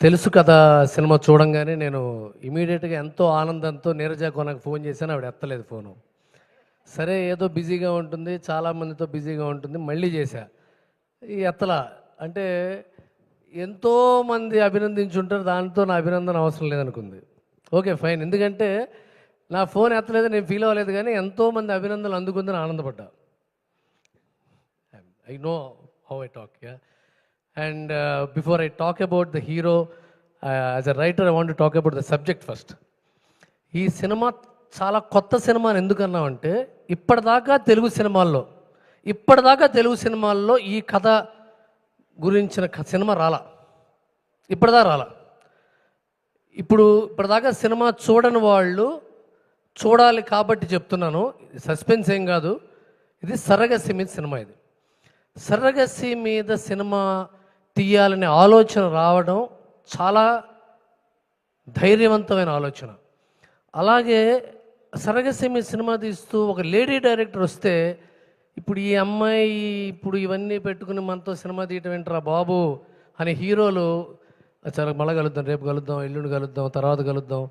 తెలుసు కదా సినిమా చూడంగానే నేను ఇమీడియట్గా ఎంతో ఆనందంతో నీరజ కొనకు ఫోన్ చేశాను. ఆవిడ ఎత్తలేదు ఫోను. సరే ఏదో బిజీగా ఉంటుంది, చాలామందితో బిజీగా ఉంటుంది, మళ్ళీ చేశా. ఈ ఎత్తలా అంటే ఎంతోమంది అభినందించుంటారు, దాంతో నా అభినందన అవసరం లేదనుకుంది. ఓకే ఫైన్, ఎందుకంటే నా ఫోన్ ఎత్తలేదు, నేను ఫీల్ అవ్వలేదు, కానీ ఎంతోమంది అభినందనలు అందుకుందని ఆనందపడ్డా. I know how I talk, yeah. And before I talk about the hero, as a writer, I want to talk about the subject first. ఈ సినిమా చాలా కొత్త సినిమా అని ఎందుకన్నామంటే, ఇప్పటిదాకా తెలుగు సినిమాల్లో ఈ కథ గురించిన సినిమా రాలా, రాలా. ఇప్పటిదాకా సినిమా చూడని వాళ్ళు చూడాలి కాబట్టి చెప్తున్నాను. సస్పెన్స్ ఏం కాదు, ఇది సర్రగసి మీద సినిమా. ఇది సర్రగసి మీద సినిమా తీయాలనే ఆలోచన రావడం చాలా ధైర్యవంతమైన ఆలోచన. అలాగే సర్రగసి మీద సినిమా తీస్తూ ఒక లేడీ డైరెక్టర్ వస్తే, ఇప్పుడు ఈ అమ్మాయి ఇప్పుడు ఇవన్నీ పెట్టుకుని మనతో సినిమా తీయటం ఏంట్రా బాబు అని హీరోలు చాలా మళ్ళీ కలుద్దాం, రేపు కలుద్దాం, ఎల్లుండి కలుద్దాం, తర్వాత కలుద్దాం,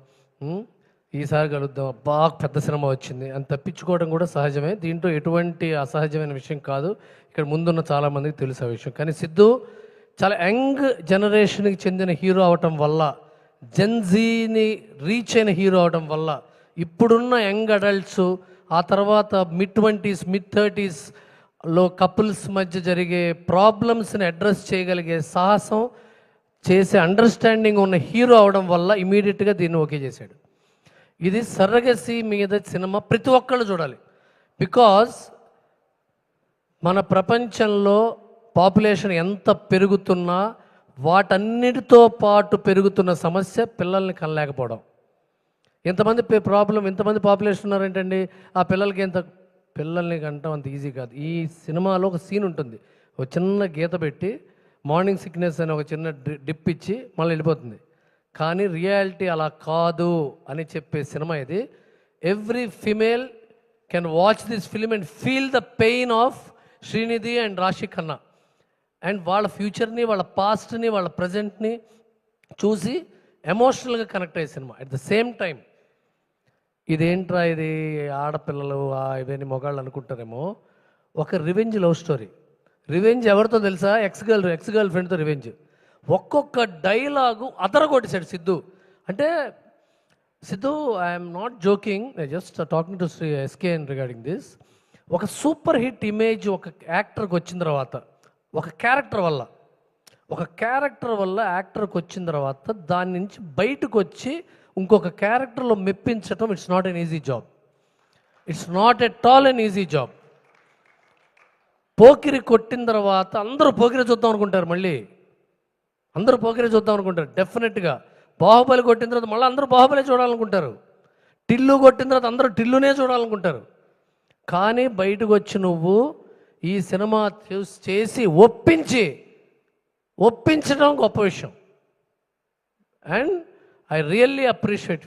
ఈసారి కలుద్దాం, బాగా పెద్ద సినిమా వచ్చింది అని తప్పించుకోవడం కూడా సహజమే. దీంట్లో ఎటువంటి అసహజమైన విషయం కాదు. ఇక్కడ ముందున్న చాలామందికి తెలుసు ఆ విషయం. కానీ సిద్ధు చాలా యంగ్ జనరేషన్కి చెందిన హీరో అవటం వల్ల, జెన్జీని రీచ్ అయిన హీరో అవటం వల్ల, ఇప్పుడున్న యంగ్ అడల్ట్స్, ఆ తర్వాత మిడ్-20s మిడ్-30sలో కపుల్స్ మధ్య జరిగే ప్రాబ్లమ్స్ని అడ్రస్ చేయగలిగే సాహసం చేసే అండర్స్టాండింగ్ ఉన్న హీరో అవడం వల్ల ఇమీడియట్గా దీన్ని ఓకే చేశాడు. ఇది సర్రగసి మీద సినిమా ప్రతి ఒక్కళ్ళు చూడాలి. బికాజ్ మన ప్రపంచంలో పాపులేషన్ ఎంత పెరుగుతున్నా వాటన్నిటితో పాటు పెరుగుతున్న సమస్య పిల్లల్ని కనలేకపోవడం. ఇంతమంది పాపులేషన్ ఉన్నారేంటండి, ఆ పిల్లల్ని కంటాం అంత ఈజీ కాదు. ఈ సినిమాలో ఒక సీన్ ఉంటుంది, ఒక చిన్న గీత పెట్టి మార్నింగ్ సిక్నెస్ అని ఒక చిన్న డిప్ ఇచ్చి మళ్ళీ వెళ్ళిపోతుంది. కానీ రియాలిటీ అలా కాదు అని చెప్పే సినిమా ఇది. Every female can watch this film and feel the pain of Srinidhi and రాశి ఖన్నా, అండ్ వాళ్ళ ఫ్యూచర్ని, వాళ్ళ పాస్ట్ని, వాళ్ళ ప్రజెంట్ని చూసి ఎమోషనల్గా కనెక్ట్ అయ్యే cinema. At the same time ఇదేంట్రా ఇది ఆడపిల్లలు ఇవన్నీ మొగాళ్ళు అనుకుంటారేమో, ఒక రివెంజ్ లవ్ స్టోరీ. రివెంజ్ ఎవరితో తెలుసా? ఎక్స్ గర్ల్ ఫ్రెండ్తో రివెంజ్. ఒక్కొక్క డైలాగు అదరగొట్టేశాడు సిద్ధు. అంటే Siddhu, I'm not joking, just talking to Shri SKN regarding this. ఒక సూపర్ హిట్ ఇమేజ్ ఒక యాక్టర్కి వచ్చిన తర్వాత, ఒక క్యారెక్టర్ వల్ల యాక్టర్కి వచ్చిన తర్వాత దాని నుంచి బయటకు వచ్చి ఇంకొక క్యారెక్టర్లో మెప్పించటం, it's not an easy job. It's not at all an easy job. Pokiri కొట్టిన తర్వాత అందరూ పోకిరి చూద్దాం అనుకుంటారు, డెఫినెట్గా. బాహుబలి కొట్టిన తర్వాత మళ్ళీ అందరూ బాహుబలి చూడాలనుకుంటారు. టిల్లు కొట్టిన తర్వాత అందరూ టిల్లునే చూడాలనుకుంటారు. కానీ బయటకు వచ్చి నువ్వు ఈ సినిమా చేసి ఒప్పించడం గొప్ప విషయం. And I really appreciate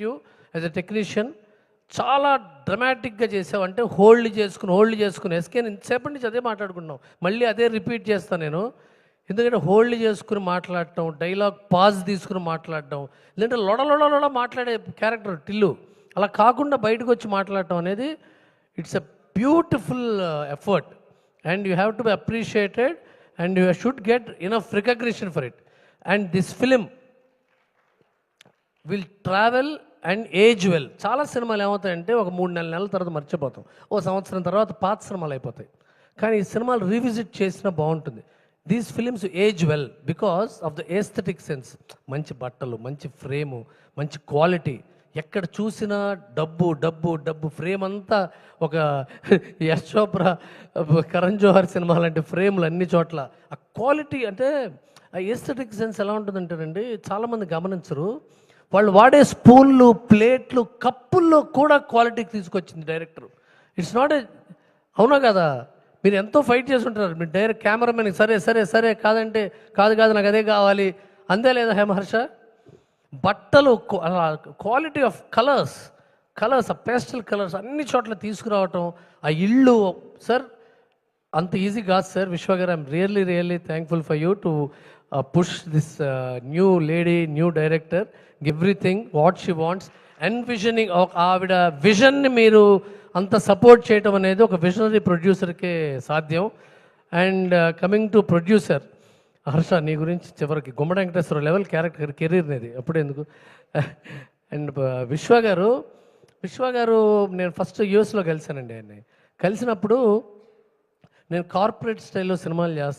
you as a technician. చాలా డ్రమాటిక్గా చేసావు. అంటే హోల్డ్ చేసుకుని ఎస్కే ఇంతసేపటి నుంచి అదే మాట్లాడుకున్నాం, మళ్ళీ అదే రిపీట్ చేస్తాను నేను. ఎందుకంటే హోల్డ్ చేసుకుని మాట్లాడటం, డైలాగ్ పాజ్ తీసుకుని మాట్లాడటం, లేదంటే లొడ మాట్లాడే క్యారెక్టర్ టిల్లు, అలా కాకుండా బయటకు వచ్చి మాట్లాడటం అనేది it's a beautiful effort and you have to be appreciated and you should get enough recognition for it. And this film will travel and age well. చాలా సినిమాలు ఏమవుతాయంటే ఒక 3-4 నెలల తర్వాత మర్చిపోతాం, ఓ సంవత్సరం తర్వాత పాత సినిమాలు అయిపోతాయి. కానీ ఈ సినిమాలు రీవిజిట్ చేసినా బాగుంటుంది. These films age well because of the aesthetic sense. మంచి బట్టలు, మంచి ఫ్రేము, మంచి క్వాలిటీ. ఎక్కడ చూసినా డబ్బు ఫ్రేమ్ అంతా ఒక యశ్ చోప్రా, కరణ్ జోహర్ సినిమా లాంటి ఫ్రేమ్లు అన్ని చోట్ల. ఆ క్వాలిటీ అంటే ఆ ఏస్థెటిక్ సెన్స్ ఎలా ఉంటుందంటేనండి, చాలామంది గమనించరు. వాళ్ళు వాడే స్పూన్లు, ప్లేట్లు, కప్పుల్లో కూడా క్వాలిటీకి తీసుకొచ్చింది డైరెక్టర్. ఇట్స్ నాట్ అవునా కదా? మీరు ఎంతో ఫైట్ చేసి ఉంటారు. మీరు డైరెక్ట్ కెమెరామెన్కి సరే కాదంటే కాదు నాకు అదే కావాలి అంతే లేదా హేమహర్ష? బట్టలు, క్వాలిటీ ఆఫ్ కలర్స్, ఆ పేస్టల్ కలర్స్ అన్ని చోట్ల తీసుకురావటం. ఆ ఇల్లు సార్ అంత ఈజీ కాదు సార్. విశ్వ గారు, I'm really thankful for you to push this new lady, new director, everything what she wants, envisioning. ఆవిడ విజన్ని మీరు అంత సపోర్ట్ చేయటం అనేది ఒక విజనరీ ప్రొడ్యూసర్కే సాధ్యం. And coming to producer Harsha, నీ గురించి చివరికి గుమ్మడి వెంకటేశ్వర లెవెల్ క్యారెక్టర్ కెరీర్ అనేది అప్పుడెందుకు. అండ్ విశ్వ గారు నేను ఫస్ట్ యూఎస్లో కలిశానండి ఆయన్ని. కలిసినప్పుడు నేను కార్పొరేట్ స్టైల్లో సినిమాలు చేస్తాను.